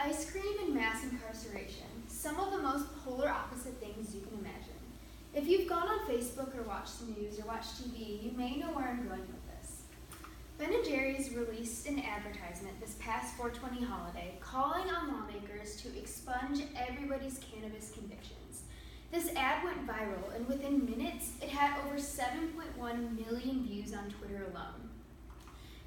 Ice cream and mass incarceration, some of the most polar opposite things you can imagine. If you've gone on Facebook or watched the news or watched TV, you may know where I'm going with this. Ben & Jerry's released an advertisement this past 420 holiday calling on lawmakers to expunge everybody's cannabis convictions. This ad went viral, and within minutes, it had over 7.1 million views on Twitter alone.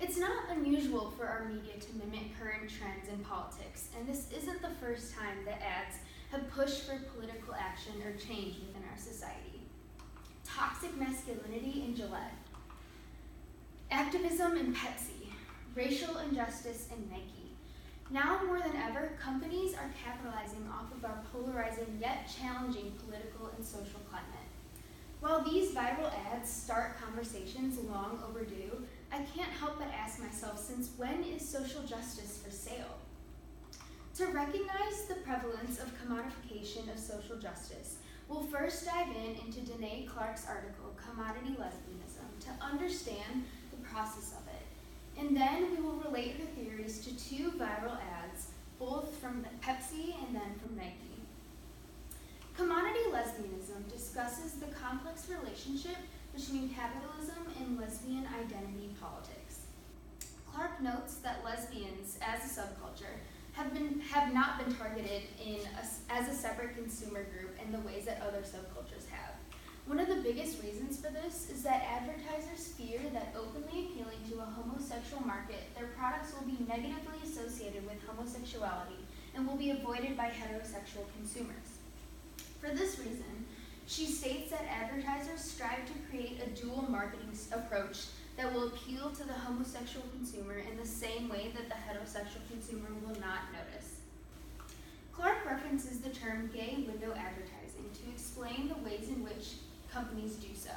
It's not unusual for our media to mimic current trends in politics, and this isn't the first time that ads have pushed for political action or change within our society. Toxic masculinity in Gillette, activism in Pepsi, racial injustice in Nike. Now more than ever, companies are capitalizing off of our polarizing yet challenging political and social climate. While these viral ads start conversations long overdue, I can't help but ask myself, since when is social justice for sale? To recognize the prevalence of commodification of social justice, we'll first dive into Danae Clark's article, Commodity Lesbianism, to understand the process of it. And then we will relate her theories to two viral ads, both from Pepsi and then from Nike. Commodity lesbianism discusses the complex relationship between capitalism and lesbian identity politics. Clark notes that lesbians, as a subculture, have not been targeted as a separate consumer group in the ways that other subcultures have. One of the biggest reasons for this is that advertisers fear that openly appealing to a homosexual market, their products will be negatively associated with homosexuality and will be avoided by heterosexual consumers. For this reason, she states that advertisers strive to create a dual marketing approach that will appeal to the homosexual consumer in the same way that the heterosexual consumer will not notice. Clark references the term gay window advertising to explain the ways in which companies do so.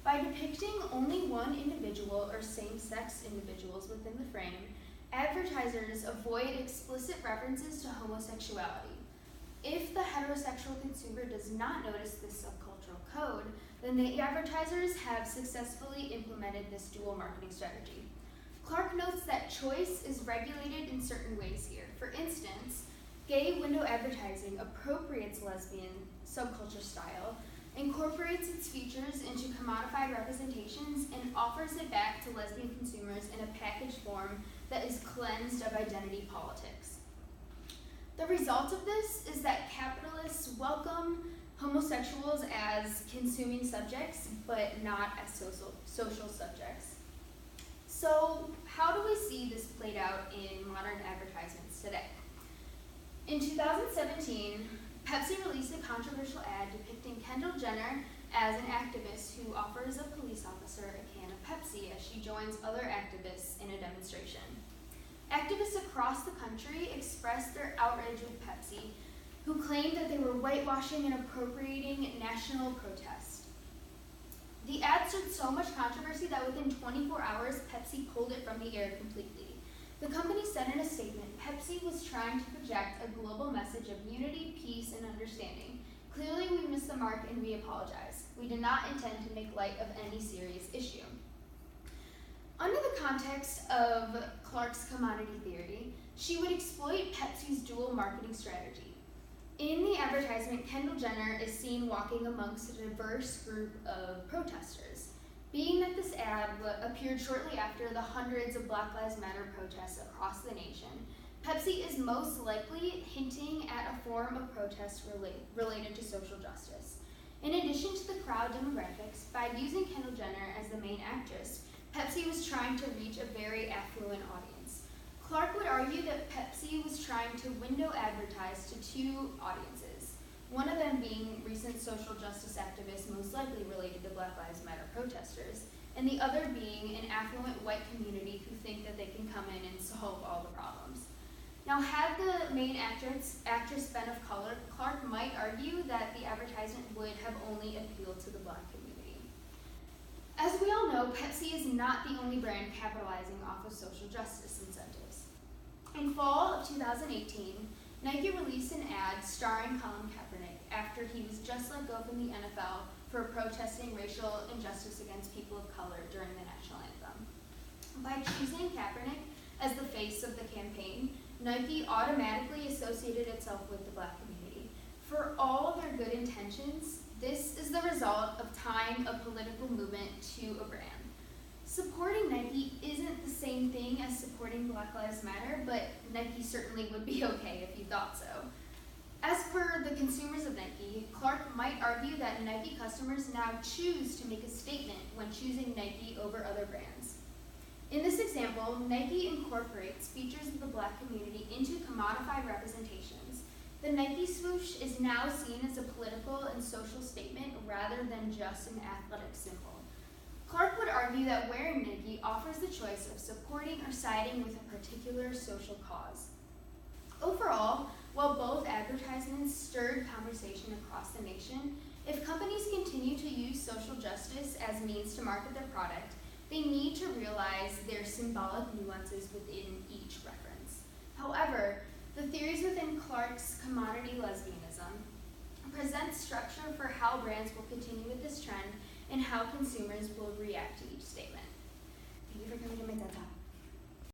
By depicting only one individual or same-sex individuals within the frame, advertisers avoid explicit references to homosexuality. If the heterosexual consumer does not notice this subcultural code, then the advertisers have successfully implemented this dual marketing strategy. Clark notes that choice is regulated in certain ways here. For instance, gay window advertising appropriates lesbian subculture style, incorporates its features into commodified representations, and offers it back to lesbian consumers in a packaged form that is cleansed of identity politics. The result of this is that capitalists welcome homosexuals as consuming subjects, but not as social subjects. So, how do we see this played out in modern advertisements today? In 2017, Pepsi released a controversial ad depicting Kendall Jenner as an activist who offers a police officer a can of Pepsi as she joins other activists in a demonstration. Activists across the country expressed their outrage with Pepsi, who claimed that they were whitewashing and appropriating national protest. The ad stirred so much controversy that within 24 hours, Pepsi pulled it from the air completely. The company said in a statement, Pepsi was trying to project a global message of unity, peace, and understanding. Clearly, we missed the mark and we apologize. We did not intend to make light of any serious issue. Under the context of Clark's commodity theory, she would exploit Pepsi's dual marketing strategy. In the advertisement, Kendall Jenner is seen walking amongst a diverse group of protesters. Being that this ad appeared shortly after the hundreds of Black Lives Matter protests across the nation, Pepsi is most likely hinting at a form of protest related to social justice. In addition to the crowd demographics, by using Kendall Jenner as the main actress, Pepsi was trying to reach a very affluent audience. Clark would argue that Pepsi was trying to window advertise to two audiences, one of them being recent social justice activists most likely related to Black Lives Matter protesters, and the other being an affluent white community who think that they can come in and solve all the problems. Now, had the main actress been of color, Clark might argue that the advertisement would have only appealed to the Black community. As we all know, Pepsi is not the only brand capitalizing off of social justice incentives. In fall of 2018, Nike released an ad starring Colin Kaepernick after he was just let go from the NFL for protesting racial injustice against people of color during the national anthem. By choosing Kaepernick as the face of the campaign, Nike automatically associated itself with the Black community. For all of their good intentions, this is the result of tying a political movement to a brand. Supporting Nike isn't the same thing as supporting Black Lives Matter, but Nike certainly would be okay if you thought so. As per the consumers of Nike, Clark might argue that Nike customers now choose to make a statement when choosing Nike over other brands. In this example, Nike incorporates features of the Black community into commodified representations. The Nike swoosh is now seen as a political and social statement rather than just an athletic symbol. Clark would argue that wearing Nike offers the choice of supporting or siding with a particular social cause. Overall, while both advertisements stirred conversation across the nation, if companies continue to use social justice as means to market their product, they need to realize their symbolic nuances within each reference. However, the theories within Clark's commodity lesbianism present structure for how brands will continue with this trend and how consumers will react to each statement. Thank you for coming to my TED Talk.